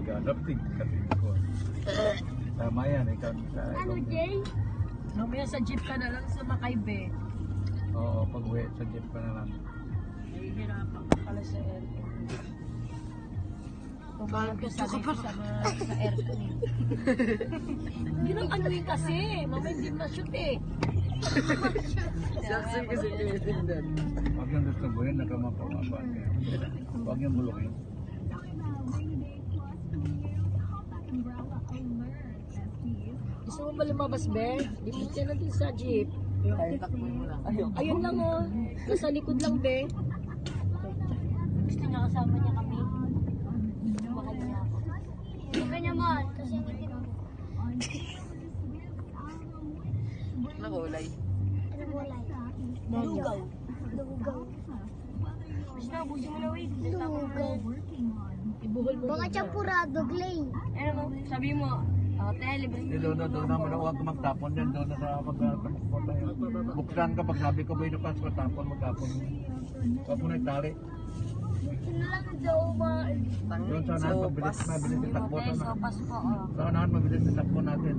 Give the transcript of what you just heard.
naghanap din kasi ko. Tama yan, ikaw sa... Ano, Jay? Mamaya sa jeep ka na lang sumakay, be. Oo, pag-uwi sa jeep ka na lang. Nahihirapan ka pala sa aircon. Tumalab ka sa aircon eh. Yun ang ano yun kasi. Mamaya hindi ma-shoot eh. Saksi kasi pinitindan. Huwag yung gusto mo yun, nakamapamabaan kayo. Huwag yung bulukin. Gusto mo ba lumabas, be? Dipit ka natin sa jeep. Ay, takbo mo lang. Ayun lang oh. Nasa likod lang, be. Gusto niya kasama niya kami. Mahal niya ako. Hindi ka niya mahal kasi hindi ka Nakulay. ano walay. Lugaw. Lugaw. Gusto na, busin mo na, wait. Lugaw. Ibuhol mo. Mga champurado, Glay. Ano mo? Sabi mo, hotel, libre. Doon naman huwag ka magtapon yan. Doon na sa pagtapon tayo. Buksan ka pag sabi ko ba yung napas ko tapon, magtapon. Huwag mo na itali. Ito na lang daw ba? Doon sa unahan, mabilis yung takbo. Sopas po, oh. Sa unahan, mabilis yung takbo natin.